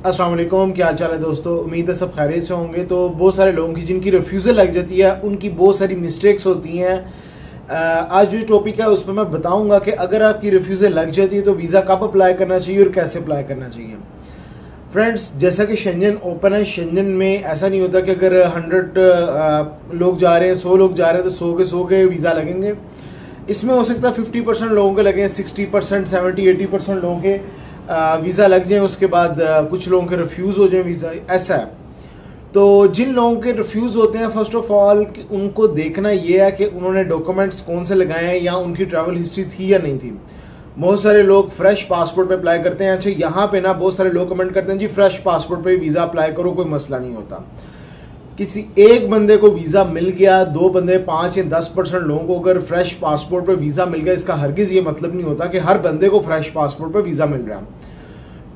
अस्सलाम वालेकुम, क्या हाल चाल है दोस्तों। उम्मीद है सब खैरियत से होंगे। तो बहुत सारे लोगों की जिनकी रिफ्यूज़ल लग जाती है उनकी बहुत सारी मिस्टेक्स होती हैं। आज जो टॉपिक है उस पर मैं बताऊंगा कि अगर आपकी रिफ्यूज़ल लग जाती है तो वीज़ा कब अप्लाई करना चाहिए और कैसे अप्लाई करना चाहिए। फ्रेंड्स, जैसा कि शेंजन ओपन है, शेंजन में ऐसा नहीं होता कि अगर 100 लोग जा रहे हैं, 100 लोग जा रहे हैं तो 100 के वीज़ा लगेंगे। इसमें हो सकता है 50% लोगों के लगें, 60%, 70-80% लोगों के वीज़ा लग जाए, उसके बाद कुछ लोगों के रिफ्यूज़ हो जाए वीज़ा। ऐसा है। तो जिन लोगों के रिफ्यूज़ होते हैं, फर्स्ट ऑफ ऑल उनको देखना ये है कि उन्होंने डॉक्यूमेंट्स कौन से लगाए हैं या उनकी ट्रैवल हिस्ट्री थी या नहीं थी। बहुत सारे लोग फ्रेश पासपोर्ट पे अप्लाई करते हैं। अच्छा, यहाँ पे ना बहुत सारे लोग कमेंट करते हैं जी फ्रेश पासपोर्ट पे वीज़ा अप्लाई करो, कोई मसला नहीं होता। किसी एक बंदे को वीज़ा मिल गया, 2 बंदे, 5 या 10% लोगों को अगर फ्रेश पासपोर्ट पे वीज़ा मिल गया, इसका हरगिज़ ये मतलब नहीं होता कि हर बंदे को फ्रेश पासपोर्ट पे वीज़ा मिल रहा है।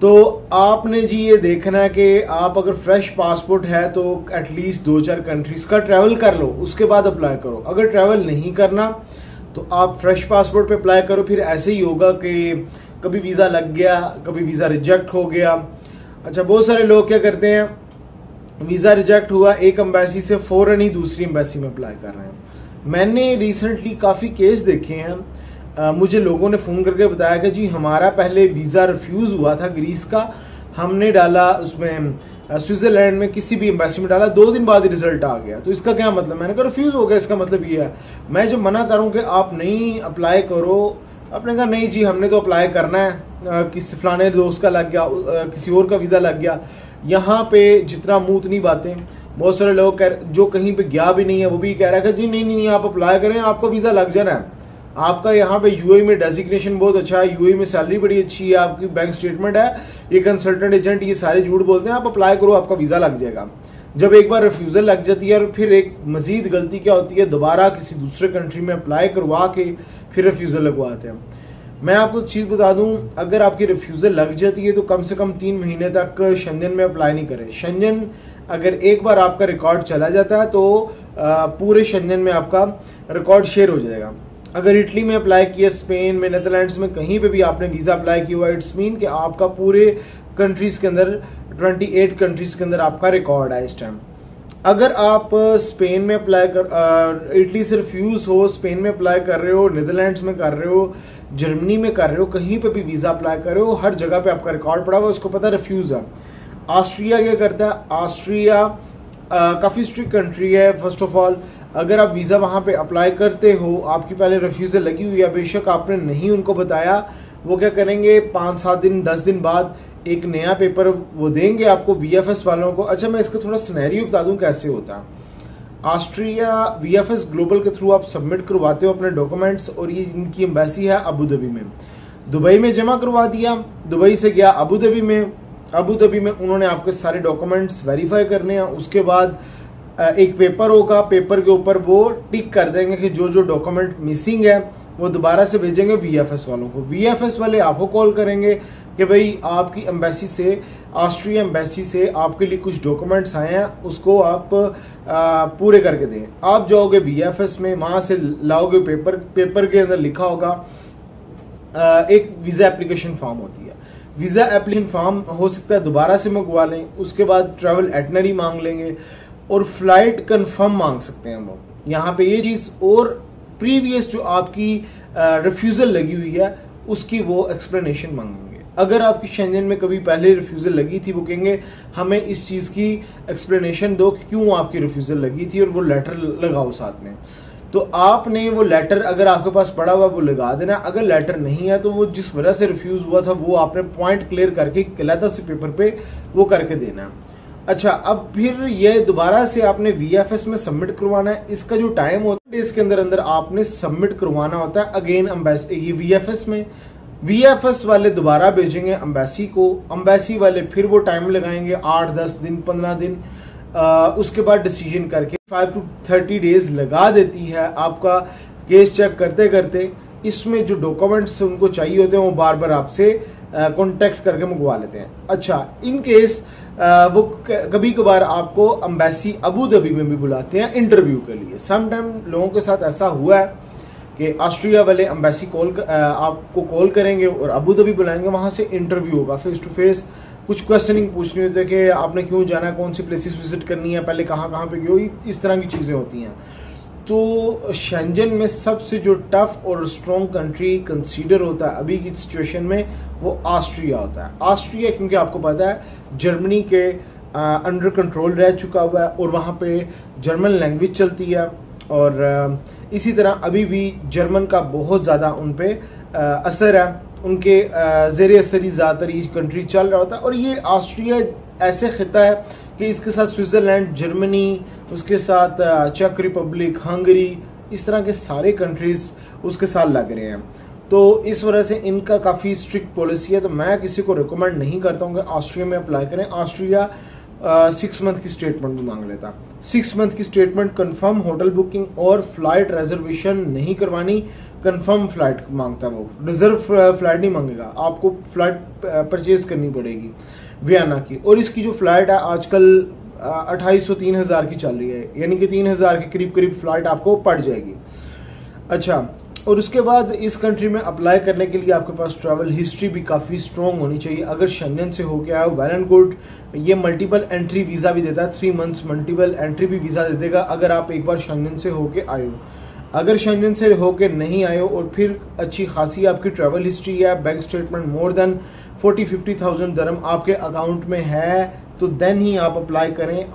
तो आपने जी ये देखना है कि आप अगर फ्रेश पासपोर्ट है तो एटलीस्ट 2-4 कंट्रीज का ट्रैवल कर लो, उसके बाद अप्लाई करो। अगर ट्रैवल नहीं करना तो आप फ्रेश पासपोर्ट पे अप्लाई करो। फिर ऐसे ही होगा कि कभी वीज़ा लग गया, कभी वीज़ा रिजेक्ट हो गया। अच्छा, बहुत सारे लोग क्या करते हैं, वीज़ा रिजेक्ट हुआ, एक एम्बेसी से फ़ौरन ही दूसरी एम्बेसी में अप्लाई कर रहे हैं। मैंने रिसेंटली काफ़ी केस देखे हैं। मुझे लोगों ने फ़ोन करके बताया कि जी हमारा पहले वीज़ा रिफ्यूज़ हुआ था ग्रीस का, हमने डाला उसमें स्विट्ज़रलैंड में किसी भी एम्बेसी में डाला, 2 दिन बाद रिजल्ट आ गया। तो इसका क्या मतलब? मैंने कहा रिफ्यूज़ हो गया, इसका मतलब ये है। मैं जो मना करूँ कि आप नहीं अप्लाई करो, आपने कहा नहीं जी हमने तो अप्लाई करना है, किसी फलाने दोस्त का लग गया, किसी और का वीज़ा लग गया। यहाँ पे जितना मुंह उतनी बातें। बहुत सारे लोग जो कहीं पे गया भी नहीं है वो भी कह रहा है कि जी नहीं नहीं नहीं आप अप्लाई करें, आपका वीज़ा लग जाना है। आपका यहाँ पे यूएई में डेजिग्नेशन बहुत अच्छा है, यूएई में सैलरी बड़ी अच्छी है, आपकी बैंक स्टेटमेंट है, ये कंसल्टेंट एजेंट ये सारे झूठ बोलते हैं, आप अप्लाई करो आपका वीज़ा लग जाएगा। जब एक बार रिफ्यूज़ल लग जाती है और फिर एक मजीद गलती क्या होती है, दोबारा किसी दूसरे कंट्री में अप्लाई करवा के फिर रिफ्यूज़ल लगवाते हैं। मैं आपको एक चीज़ बता दूं, अगर आपकी रिफ्यूज़ल लग जाती है तो कम से कम 3 महीने तक शेंजन में अप्लाई नहीं करें। शेंजन अगर एक बार आपका रिकॉर्ड चला जाता है तो पूरे शेंजन में आपका रिकॉर्ड शेयर हो जाएगा। अगर इटली में अप्लाई किया, स्पेन में, नेदरलैंड्स में कहीं पे भी आपने वीज़ा अप्लाई किया हुआ, इट्स मीन कि आपका पूरे कंट्रीज़ के अंदर 28 कंट्रीज़ के अंदर आपका रिकॉर्ड है इस टाइम। अगर आप स्पेन में अप्लाई कर, इटली से रिफ्यूज़ हो, स्पेन में अप्लाई कर रहे हो, नीदरलैंड्स में कर रहे हो, जर्मनी में कर रहे हो, कहीं पे भी वीज़ा अप्लाई कर रहे हो, हर जगह पे आपका रिकॉर्ड पड़ा हुआ, उसको पता रिफ्यूज़ है। ऑस्ट्रिया क्या करता है? ऑस्ट्रिया काफ़ी स्ट्रिक्ट कंट्री है। फर्स्ट ऑफ ऑल अगर आप वीज़ा वहाँ पे अप्लाई करते हो, आपकी पहले रिफ्यूज़ल लगी हुई है, बेशक आपने नहीं उनको बताया, वो क्या करेंगे 5-7 दिन 10 दिन बाद एक नया पेपर वो देंगे आपको, वीएफएस वालों को। अच्छा, मैं इसका थोड़ा सिनेरियो बता दूं कैसे होता है। ऑस्ट्रिया वीएफएस ग्लोबल के थ्रू आप सबमिट करवाते हो अपने डॉक्यूमेंट्स, और ये इनकी एम्बेसी है अबू धाबी में। दुबई में जमा करवा दिया, दुबई से गया अबू धाबी में, अबू धाबी में उन्होंने आपके सारे डॉक्यूमेंट्स वेरीफाई करने हैं। उसके बाद एक पेपर होगा, पेपर के ऊपर वो टिक कर देंगे कि जो जो डॉक्यूमेंट मिसिंग है वो दोबारा से भेजेंगे वीएफएस वालों को। वीएफएस वाले आपको कॉल करेंगे कि भाई आपकी एम्बेसी से, ऑस्ट्रिया एम्बेसी से आपके लिए कुछ डॉक्यूमेंट्स आए हैं, उसको आप पूरे करके दें। आप जाओगे वीएफएस में, वहां से लाओगे पेपर, पेपर के अंदर लिखा होगा एक वीज़ा एप्लीकेशन फॉर्म होती है। वीज़ा एप्लीकेशन फॉर्म हो सकता है दोबारा से मंगवा लें, उसके बाद ट्रैवल एटनरी मांग लेंगे और फ्लाइट कंफर्म मांग सकते हैं वो यहाँ पे ये चीज़, और प्रीवियस जो आपकी रिफ्यूज़ल लगी हुई है उसकी वो एक्सप्लेनेशन मांगेंगे। अगर आपकी शेंजन में कभी पहले रिफ्यूज़ल लगी थी, वो कहेंगे हमें इस चीज़ की एक्सप्लेनेशन दो कि क्यों आपकी रिफ्यूज़ल लगी थी, और वो लेटर लगाओ साथ में। तो आपने वो लेटर अगर आपके पास पड़ा हुआ वो लगा देना। अगर लेटर नहीं है तो वो जिस वजह से रिफ्यूज़ हुआ था वो आपने पॉइंट क्लियर करके कलैता से पेपर पे वो करके देना है। अच्छा, अब फिर ये दोबारा से आपने वीएफएस में सबमिट करवाना है। इसका जो टाइम होता है इसके अंदर अंदर आपने सबमिट करवाना होता है अगेन ये वीएफएस में। वीएफएस वाले दोबारा भेजेंगे एम्बेसी को, एम्बेसी वाले फिर वो टाइम लगाएंगे 8-10 दिन 15 दिन, उसके बाद डिसीजन करके 5 to 30 डेज लगा देती है आपका केस चेक करते करते। इसमें जो डॉक्यूमेंट्स उनको चाहिए होते हैं वो बार बार आपसे कॉन्टेक्ट करके मंगवा लेते हैं। अच्छा, इन केस वो कभी कभार आपको एम्बेसी अबू धाबी में भी बुलाते हैं इंटरव्यू के लिए। सम टाइम लोगों के साथ ऐसा हुआ है कि ऑस्ट्रिया वाले एम्बेसी आपको कॉल करेंगे और अबू धाबी बुलाएंगे, वहां से इंटरव्यू होगा, फेस टू फेस कुछ क्वेश्चनिंग पूछनी होती है कि आपने क्यों जाना है, कौन सी प्लेसेस विजिट करनी है, पहले कहाँ कहाँ पे गए हो, इस तरह की चीज़ें होती हैं। तो शेंजन में सबसे जो टफ और स्ट्रॉन्ग कंट्री कंसीडर होता है अभी की सिचुएशन में वो ऑस्ट्रिया होता है। ऑस्ट्रिया क्योंकि आपको पता है जर्मनी के अंडर कंट्रोल रह चुका हुआ है और वहाँ पे जर्मन लैंग्वेज चलती है, और इसी तरह अभी भी जर्मन का बहुत ज़्यादा उन पे असर है, उनके ज़ेर असर ही ज़्यादातर ये कंट्री चल रहा होता है। और ये ऑस्ट्रिया ऐसे खिता है कि इसके साथ स्विट्ज़रलैंड, जर्मनी, उसके साथ चेक रिपब्लिक, हंगरी, इस तरह के सारे कंट्रीज उसके साथ लग रहे हैं। तो इस वजह से इनका काफ़ी स्ट्रिक्ट पॉलिसी है। तो मैं किसी को रिकमेंड नहीं करता हूँ कि ऑस्ट्रिया में अप्लाई करें। ऑस्ट्रिया 6 मंथ की स्टेटमेंट भी मांग लेता। 6 मंथ की स्टेटमेंट, कंफर्म होटल बुकिंग और फ्लाइट रिजर्वेशन नहीं करवानी, कंफर्म फ्लाइट मांगता है वो, रिजर्व फ्लाइट नहीं मांगेगा, आपको फ्लाइट परचेज करनी पड़ेगी वियना की। और इसकी जो फ्लाइट है आजकल 2800-3000 की चल रही है, यानी कि 3000 के करीब करीब फ्लाइट आपको पड़ जाएगी। अच्छा, और उसके बाद इस कंट्री में अप्लाई करने के लिए आपके पास ट्रैवल हिस्ट्री भी काफ़ी स्ट्रॉन्ग होनी चाहिए। अगर शेंजन से हो गया है वेल एंड गुड, ये मल्टीपल एंट्री वीज़ा भी देता है, 3 मंथ्स मल्टीपल एंट्री भी वीज़ा दे देगा अगर आप एक बार शेंजन से होके आए हो। अगर शेंजन से होके नहीं आए हो और फिर अच्छी खासी आपकी ट्रैवल हिस्ट्री है, बैंक स्टेटमेंट मोर देन 40-50,000 दरम आपके अकाउंट में है, तो देन ही आप अप्लाई करें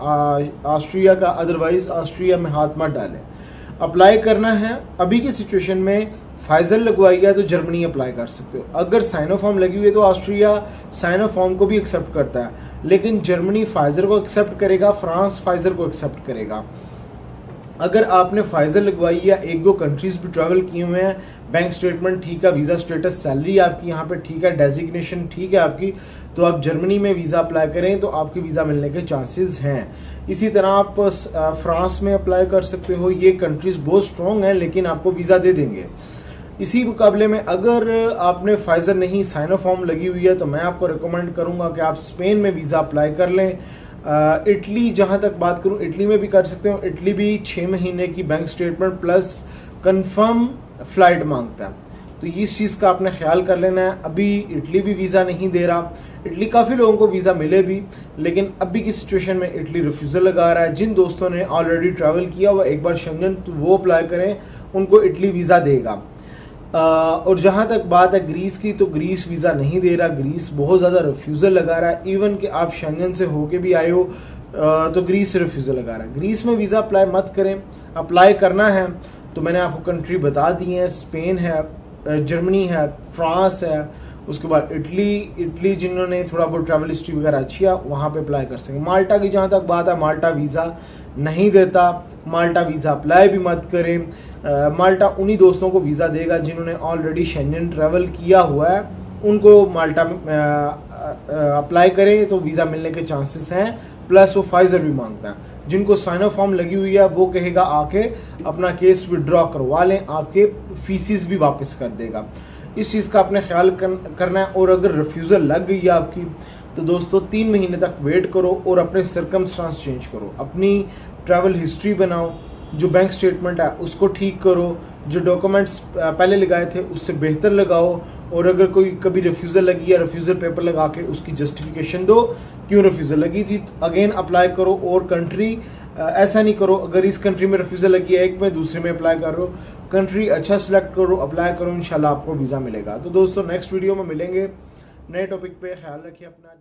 ऑस्ट्रिया का, अदरवाइज ऑस्ट्रिया में हाथ मत डालें। अप्लाई करना है अभी की सिचुएशन में, फाइजर लगवाई है तो जर्मनी अप्लाई कर सकते हो। अगर साइनोफार्म लगी हुई है तो ऑस्ट्रिया साइनोफार्म को भी एक्सेप्ट करता है, लेकिन जर्मनी फाइजर को एक्सेप्ट करेगा, फ्रांस फाइजर को एक्सेप्ट करेगा। अगर आपने फाइजर लगवाई है, 1-2 कंट्रीज भी ट्रैवल किए हुए हैं, बैंक स्टेटमेंट ठीक है, वीज़ा स्टेटस, सैलरी आपकी यहाँ पे ठीक है, डेजिग्नेशन ठीक है आपकी, तो आप जर्मनी में वीज़ा अप्लाई करें तो आपकी वीज़ा मिलने के चांसेस हैं। इसी तरह आप फ्रांस में अप्लाई कर सकते हो। ये कंट्रीज बहुत स्ट्रॉन्ग हैं लेकिन आपको वीज़ा दे देंगे। इसी मुकाबले में अगर आपने फाइजर नहीं, साइनोफार्म लगी हुई है, तो मैं आपको रिकमेंड करूंगा कि आप स्पेन में वीज़ा अप्लाई कर लें। इटली, जहां तक बात करूं, इटली में भी कर सकते हो। इटली भी 6 महीने की bank statement plus confirm flight मांगता है, तो इस चीज़ का आपने ख्याल कर लेना है। अभी इटली भी वीज़ा नहीं दे रहा। इटली काफ़ी लोगों को वीज़ा मिले भी, लेकिन अभी की सिचुएशन में इटली रिफ्यूज़ल लगा रहा है। जिन दोस्तों ने ऑलरेडी ट्रैवल किया हुआ एक बार शेंजन, तो वो अप्लाई करें, उनको इटली वीज़ा देगा। और जहाँ तक बात है ग्रीस की, तो ग्रीस वीज़ा नहीं दे रहा। ग्रीस बहुत ज़्यादा रिफ्यूज़ल लगा रहा है। इवन कि आप शेंजन से होके भी आए हो तो ग्रीस रिफ्यूज़ल लगा रहा है। ग्रीस में वीज़ा अप्लाई मत करें। अप्लाई करना है तो मैंने आपको कंट्री बता दी है, स्पेन है, जर्मनी है, फ्रांस है, उसके बाद इटली जिन्होंने थोड़ा बहुत ट्रैवल हिस्ट्री वगैरह अच्छी है वहाँ पे अप्लाई कर सकें। माल्टा की जहाँ तक बात है, माल्टा वीज़ा नहीं देता, माल्टा वीज़ा अप्लाई भी मत करें। माल्टा उन्हीं दोस्तों को वीज़ा देगा जिन्होंने ऑलरेडी शेंजन ट्रैवल किया हुआ है, उनको माल्टा में अप्लाई करें तो वीज़ा मिलने के चांसेस हैं। प्लस वो फाइजर भी मांगता है। जिनको साइनोफार्म लगी हुई है वो कहेगा आके अपना केस विड्रॉ करवा लें, आपके फीसिस भी वापस कर देगा। इस चीज़ का आपने ख्याल करना है। और अगर रिफ्यूज़ल लग गई है आपकी, तो दोस्तों 3 महीने तक वेट करो और अपने सर्कमस्टांस चेंज करो। अपनी ट्रैवल हिस्ट्री बनाओ, जो बैंक स्टेटमेंट है उसको ठीक करो, जो डॉक्यूमेंट्स पहले लगाए थे उससे बेहतर लगाओ। और अगर कोई कभी रिफ्यूज़ल लगी या रिफ्यूज़ल पेपर लगा के उसकी जस्टिफिकेशन दो क्यों रिफ्यूज़ल लगी थी, तो अगेन अप्लाई करो। और कंट्री ऐसा नहीं करो अगर इस कंट्री में रिफ्यूज़ल लगी है एक में, दूसरे में अप्लाई करो। कंट्री अच्छा सिलेक्ट करो, अप्लाई करो, इंशाल्लाह आपको वीज़ा मिलेगा। तो दोस्तों नेक्स्ट वीडियो में मिलेंगे नए टॉपिक पे। ख्याल रखिए अपना।